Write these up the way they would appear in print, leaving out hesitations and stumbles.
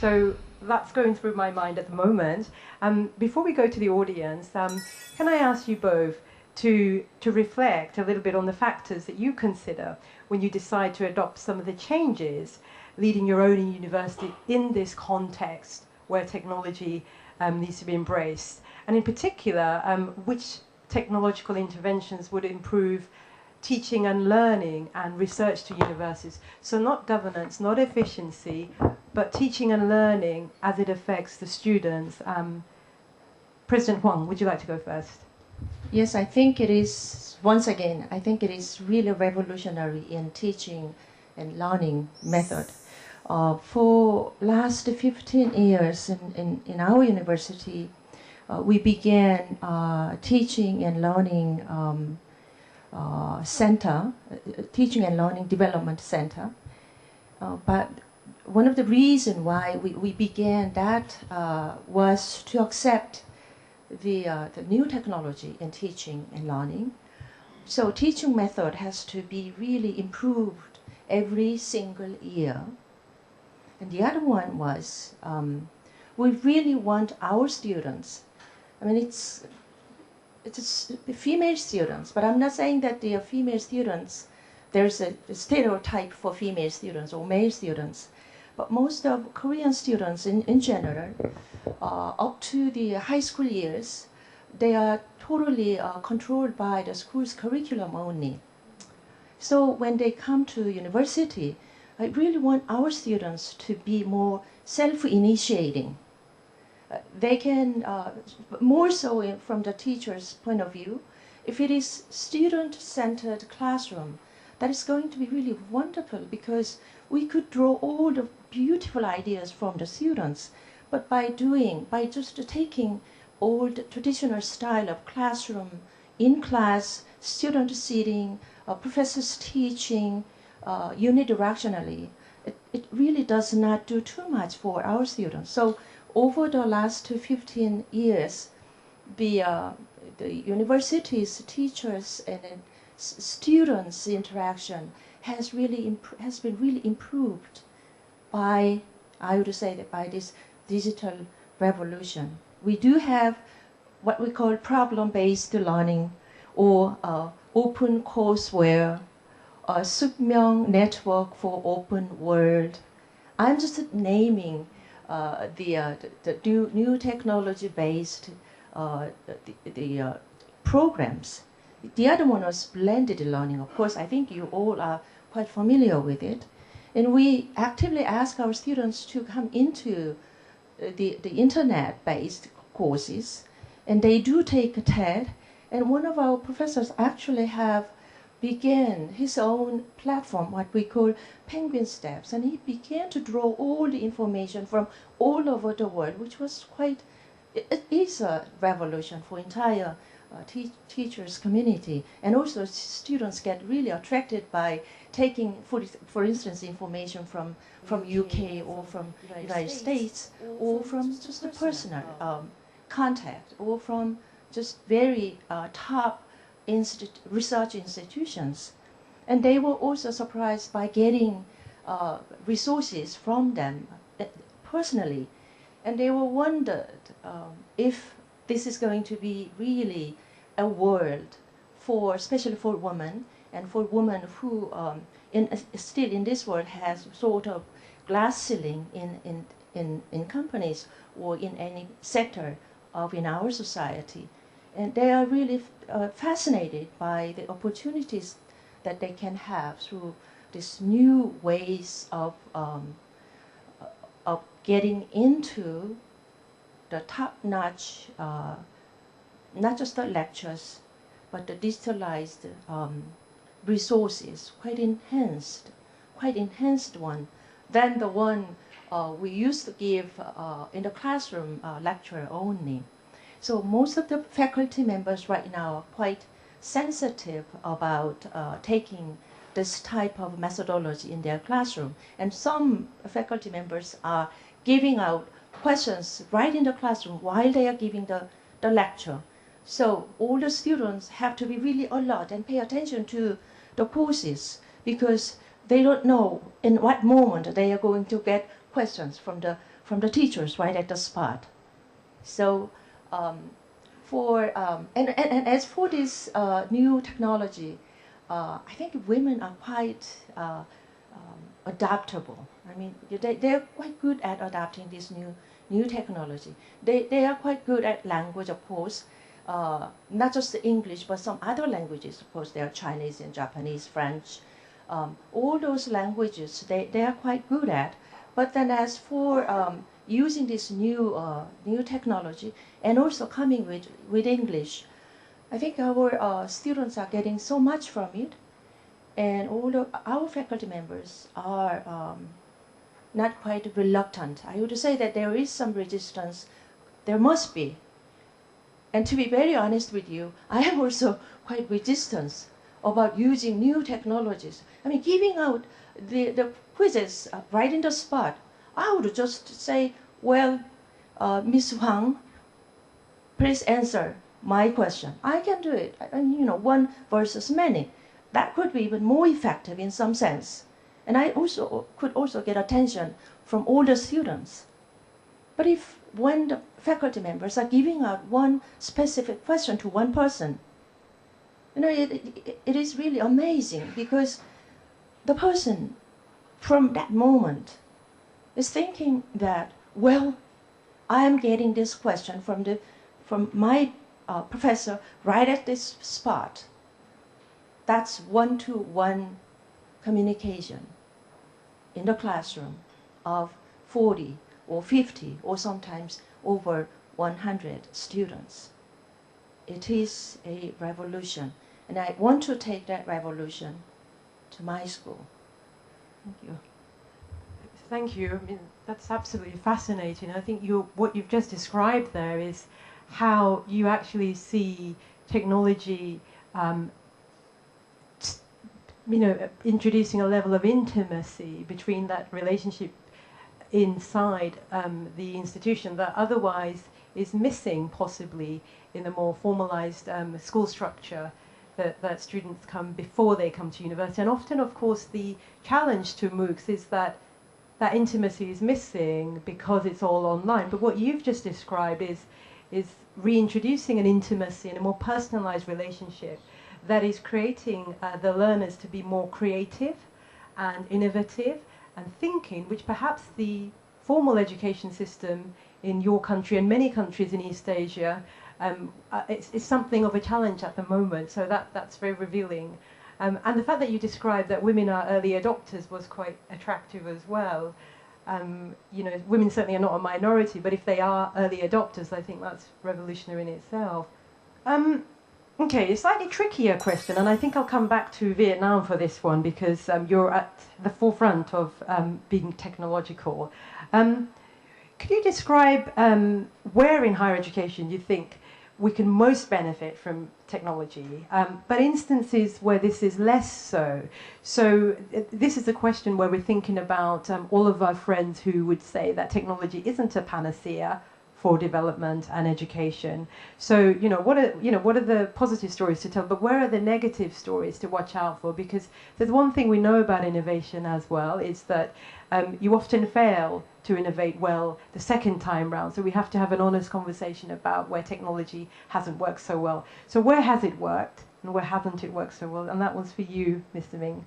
So that's going through my mind at the moment. Before we go to the audience, can I ask you both to reflect a little bit on the factors that you consider when you decide to adopt some of the changes leading your own university in this context where technology needs to be embraced? And in particular, which technological interventions would improve teaching and learning and research to universities? So not governance, not efficiency, but teaching and learning as it affects the students. President Hwang, would you like to go first? Yes, I think it is, once again, I think it is really revolutionary in teaching and learning method. For last 15 years in our university, we began teaching and learning center, teaching and learning development center. But one of the reasons why we began that was to accept the new technology in teaching and learning. So teaching method has to be really improved every single year. And the other one was we really want our students, I mean it's female students, but I'm not saying that they are female students, there's a stereotype for female students or male students. But most of Korean students in general, up to the high school years, they are totally controlled by the school's curriculum only. So when they come to university, I really want our students to be more self-initiating. They can, more so from the teacher's point of view, if it is student-centered classroom, that is going to be really wonderful because we could draw all the beautiful ideas from the students, but by just taking old traditional style of classroom, in class, student sitting, professors teaching, unidirectionally, it really does not do too much for our students. So over the last 15 years, the university's teachers and students' interaction has been really improved by, I would say that by this digital revolution. We do have what we call problem-based learning or open courseware, Sookmyung network for open world. I'm just naming the new technology-based programs. The other one was blended learning. Of course, I think you all are quite familiar with it. And we actively ask our students to come into the internet-based courses. And they do take a TED. And one of our professors actually began his own platform, what we call Penguin Steps. And he began to draw all the information from all over the world, which was it is a revolution for entire teachers community. And also students get really attracted by taking, for instance, information from UK or from United States or from just a personal contact or from just very top research institutions. And they were also surprised by getting resources from them personally. And they were wondered if this is going to be really a world especially for women, and for women who still in this world has sort of glass ceiling in companies or in any sector in our society. And they are really fascinated by the opportunities that they can have through these new ways of getting into the top-notch, not just the lectures, but the digitalized resources, quite enhanced one than the one we used to give in the classroom lecture only. So most of the faculty members right now are quite sensitive about taking this type of methodology in their classroom. And some faculty members are giving out questions right in the classroom while they are giving the lecture. So all the students have to be really alert and pay attention to the courses because they don't know in what moment they are going to get questions from from the teachers right at the spot. So and as for this new technology, I think women are quite adaptable. I mean, they're quite good at adapting this new technology. They are quite good at language, of course, not just the English, but some other languages. Of course, there are Chinese and Japanese, French. All those languages, they are quite good at. But then as for using this new technology and also coming with English, I think our students are getting so much from it, and all of our faculty members are not quite reluctant. I would say that there is some resistance. There must be. And to be very honest with you, I am also quite resistant about using new technologies. I mean, giving out the quizzes right in the spot. I would just say, well, Miss Hwang, please answer my question. I can do it. And one versus many. That could be even more effective in some sense. And I could also get attention from all the students. But when the faculty members are giving out one specific question to one person, it is really amazing, because the person from that moment is thinking that, well, I am getting this question from my professor right at this spot. That's one-to-one communication in the classroom of 40 or 50 or sometimes over 100 students. It is a revolution, and I want to take that revolution to my school. Thank you. Thank you. I mean, that's absolutely fascinating. I think what you've just described there is how you actually see technology, introducing a level of intimacy between that relationship inside the institution that otherwise is missing, possibly, in the more formalized school structure that students come before they come to university. And often, of course, the challenge to MOOCs is that intimacy is missing because it's all online. But what you've just described is reintroducing an intimacy and a more personalized relationship that is creating the learners to be more creative and innovative and thinking, which perhaps the formal education system in your country and many countries in East Asia, it's something of a challenge at the moment. So that's very revealing. And the fact that you described that women are early adopters was quite attractive as well. Women certainly are not a minority, but if they are early adopters, I think that's revolutionary in itself. Okay, a slightly trickier question, and I think I'll come back to Vietnam for this one, because you're at the forefront of being technological. Could you describe where in higher education you think we can most benefit from technology, but instances where this is less so? So this is a question where we're thinking about all of our friends who would say that technology isn't a panacea for development and education. So, what are the positive stories to tell, but where are the negative stories to watch out for? Because there's one thing we know about innovation as well, is that you often fail to innovate well the second time round. So we have to have an honest conversation about where technology hasn't worked so well. So where has it worked and where hasn't it worked so well? And that one's for you, Mr. Minh.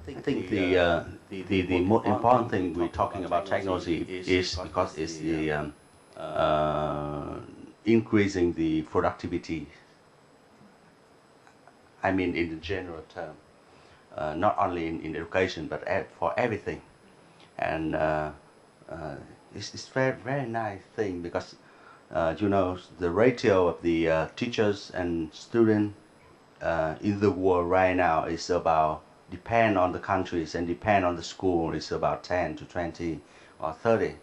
I think the most important thing we're talking about technology is because it's the increasing the productivity. I mean, in the general term, not only in education, but for everything. And it's very, very nice thing, because the ratio of the teachers and students in the world right now is about, depend on the countries and depend on the school, it's about 10 to 20 or 30.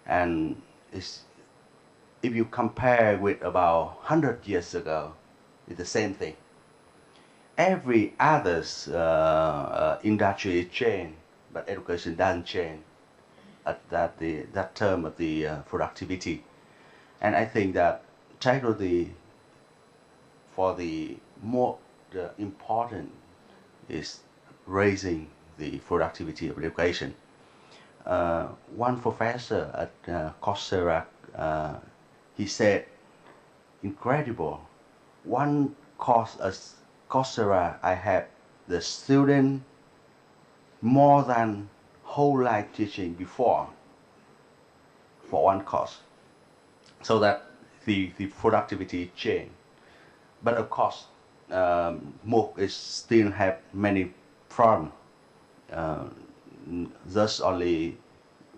And if you compare with about 100 years ago, it's the same thing. Every other's industry is changed, but education doesn't change at that term of the productivity. And I think that technology, for the important, is raising the productivity of education. one professor at Coursera, he said, incredible. One course at Coursera, I have the student more than whole life teaching before for one course. So that the productivity change. But of course, MOOC is still have many problems. Thus only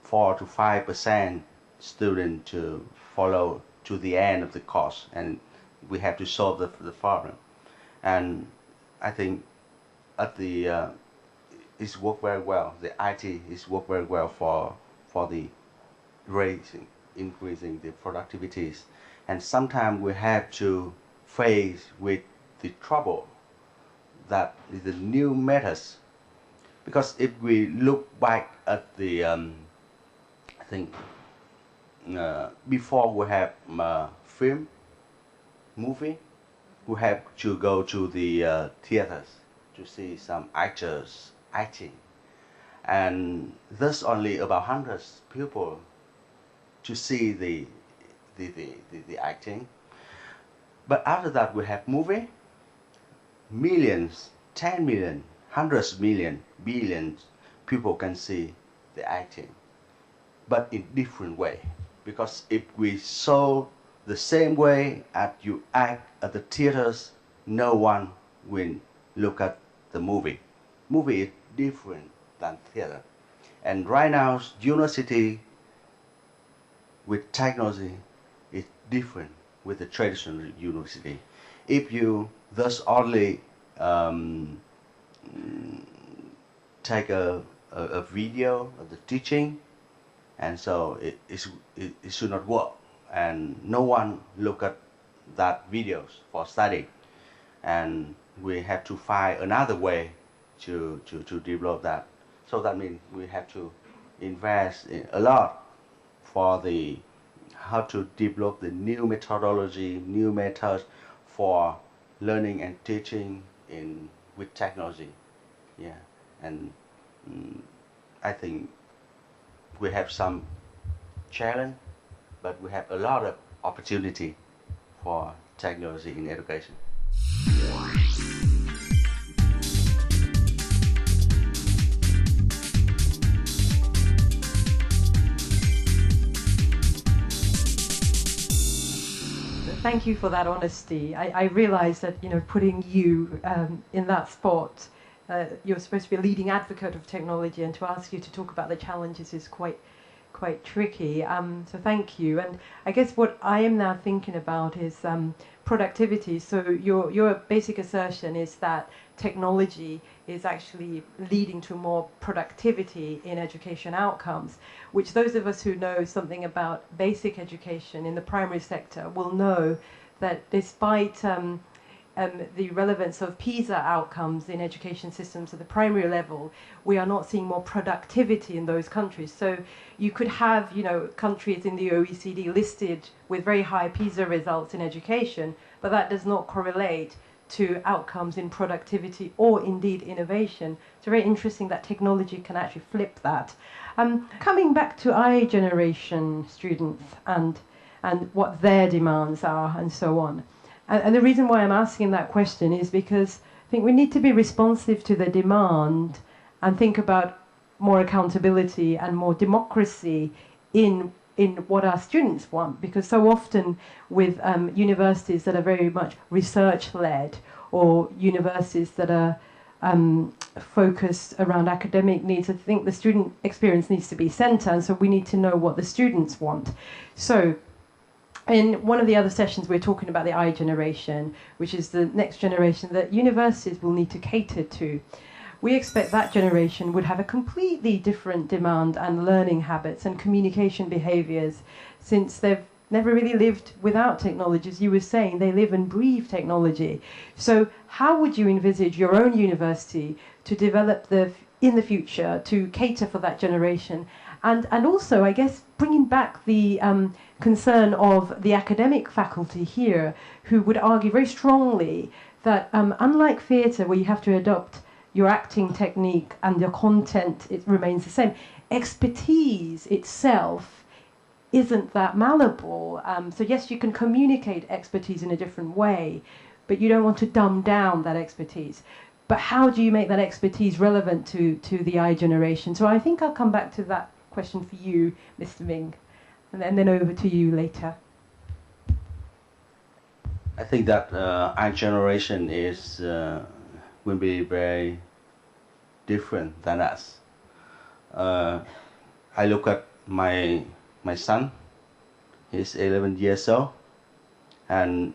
4 to 5% students to follow to the end of the course, and we have to solve the problem. And I think at the it's worked very well. The IT is worked very well for the increasing the productivities. And sometimes we have to face with the trouble that is the new methods. Because if we look back at the, I think before we have film, movie, we have to go to the theaters to see some actors acting, and thus only about 100 people to see the acting. But after that we have movie, millions, 10 million, hundreds million, billions people can see the acting, but in different way. Because if we show the same way as you act at the theaters, no one will look at the movie. Movie is different than theater. And right now, university with technology is different with the traditional university. If you thus only take a video of the teaching, and so it should not work, and no one look at that videos for study, and we have to find another way to develop that. So that means we have to invest a lot for the how to develop the new methodology, new methods for learning and teaching with technology. Yeah, and I think we have some challenge, but we have a lot of opportunity for technology in education. Thank you for that honesty. I realize that, putting you in that spot, you're supposed to be a leading advocate of technology, and to ask you to talk about the challenges is quite tricky. So thank you. And I guess what I am now thinking about is productivity. So your basic assertion is that technology is actually leading to more productivity in education outcomes, which those of us who know something about basic education in the primary sector will know that despite the relevance of PISA outcomes in education systems at the primary level, we are not seeing more productivity in those countries. So you could have, countries in the OECD listed with very high PISA results in education, but that does not correlate to outcomes in productivity or indeed innovation. It's very interesting that technology can actually flip that. Coming back to I generation students and what their demands are and so on. And the reason why I'm asking that question is because I think we need to be responsive to the demand and think about more accountability and more democracy in what our students want. Because so often with universities that are very much research-led, or universities that are focused around academic needs, I think the student experience needs to be centre, and so we need to know what the students want. So in one of the other sessions, we're talking about the I generation, which is the next generation that universities will need to cater to. We expect that generation would have a completely different demand and learning habits and communication behaviours, since they've never really lived without technology. As you were saying, they live and breathe technology. So how would you envisage your own university to develop in the future to cater for that generation? And also, I guess, bringing back the concern of the academic faculty here, who would argue very strongly that unlike theatre, where you have to adopt your acting technique and your content, it remains the same. expertise itself isn't that malleable. So yes, you can communicate expertise in a different way, but you don't want to dumb down that expertise. But how do you make that expertise relevant to the I generation? So I think I'll come back to that question for you, Mr. Minh, and then over to you later. I think that our generation will be very different than us. I look at my son. He's 11 years old, and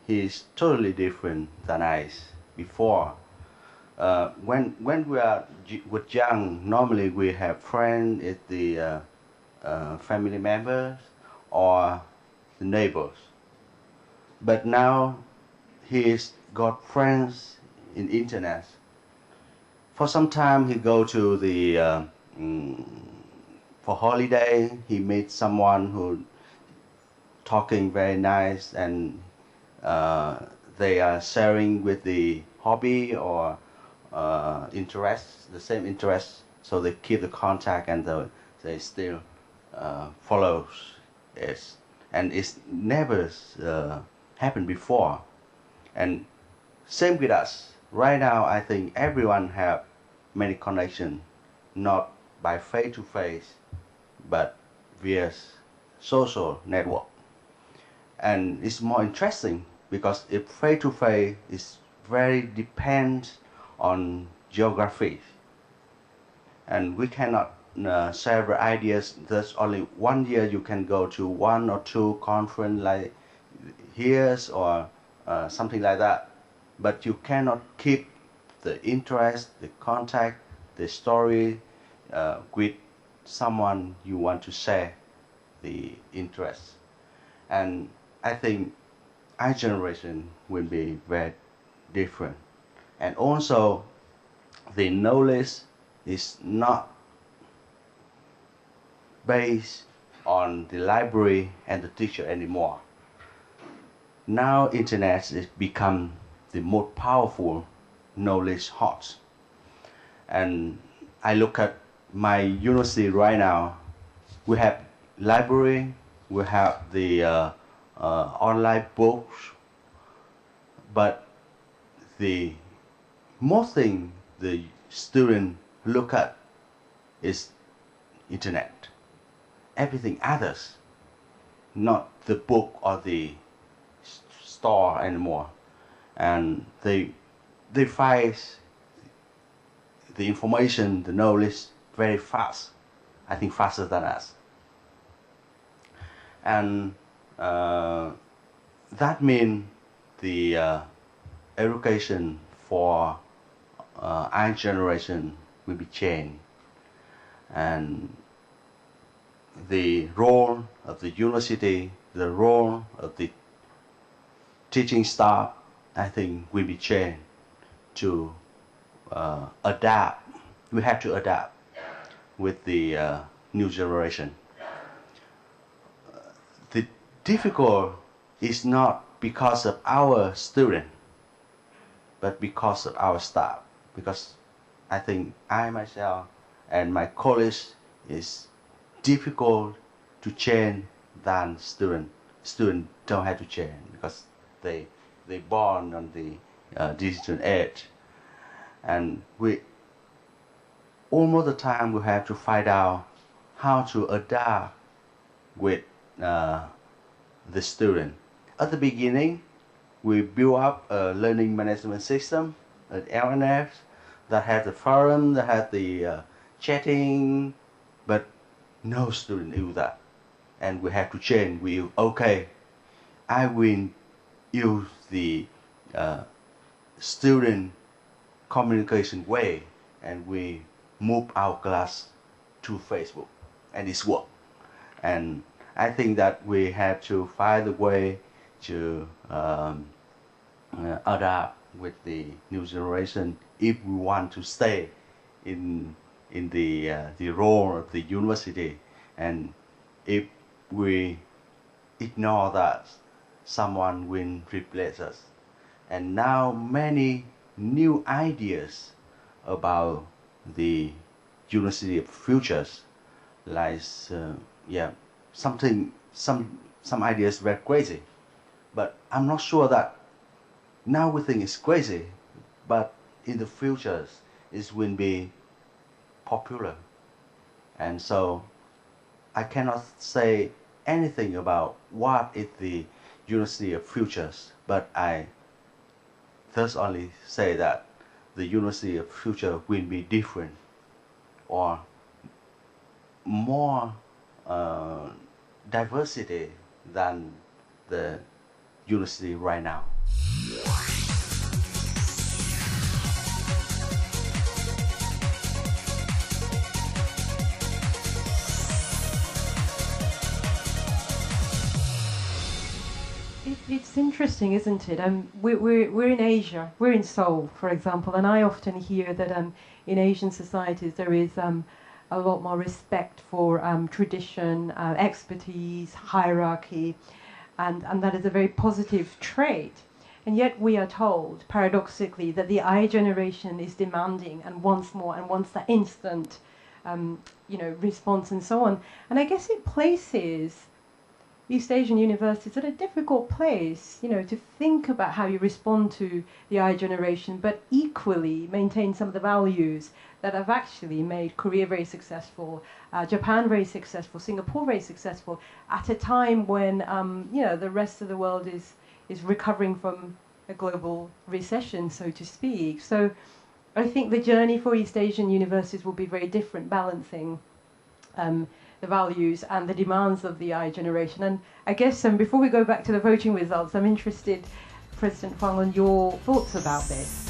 he's totally different than us before. When we are with young, normally we have friends, the family members or the neighbors. But now he's got friends in internet. For some time he go to the for holiday. He meet someone who talking very nice, and they are sharing with the hobby or interests, the same interests. So they keep the contact, and they still follows it, and it's never happened before. And same with us. Right now, I think everyone have many connections, not by face-to-face, but via social network. And it's more interesting because if face-to-face is very depends on geography, and we cannot share ideas. There's only 1 year you can go to 1 or 2 conference like here or something like that, but you cannot keep the interest, the contact, the story with someone you want to share the interest. And I think our generation will be very different. And also the knowledge is not based on the library and the teacher anymore. Now internet has become the most powerful knowledge hot. And I look at my university right now. We have library, we have the online books, but the most thing the student look at is internet. Everything others, not the book or the store anymore. And they find the information, the knowledge very fast. I think faster than us. And that means the education for our generation will be changed. And the role of the university, the role of the teaching staff, I think will be changed to adapt. We have to adapt with the new generation. The difficult is not because of our student, but because of our staff. Because I think I myself and my colleagues is difficult to change than student. Students don't have to change because they born on the digital age, and we almost the time we have to find out how to adapt with the student. At the beginning, we build up a learning management system, an LNF, that has the forum, that has the chatting, but no student use that. And we have to change. Okay, I will use the student communication way, and we move our class to Facebook, and it's work. And I think that we have to find a way to adapt with the new generation if we want to stay in the role of the university. And if we ignore that, someone will replace us. And now many new ideas about the University of Futures, like some ideas were crazy, but I'm not sure that now we think it's crazy, but in the future it will be popular. And so I cannot say anything about what is the University of Futures, but I thus only say that the University of Future will be different or more diversity than the university right now. It's interesting, isn't it? We're in Asia, we're in Seoul, for example, and I often hear that in Asian societies there is a lot more respect for tradition, expertise, hierarchy, and that is a very positive trait. And yet we are told, paradoxically, that the I generation is demanding and wants more and wants that instant, response and so on. And I guess it places East Asian universities at a difficult place, to think about how you respond to the I generation, but equally maintain some of the values that have actually made Korea very successful, Japan very successful, Singapore very successful, at a time when, the rest of the world is recovering from a global recession, so to speak. So I think the journey for East Asian universities will be very different, balancing the values and the demands of the I generation. And I guess before we go back to the voting results, I'm interested, President Quang, on your thoughts about this.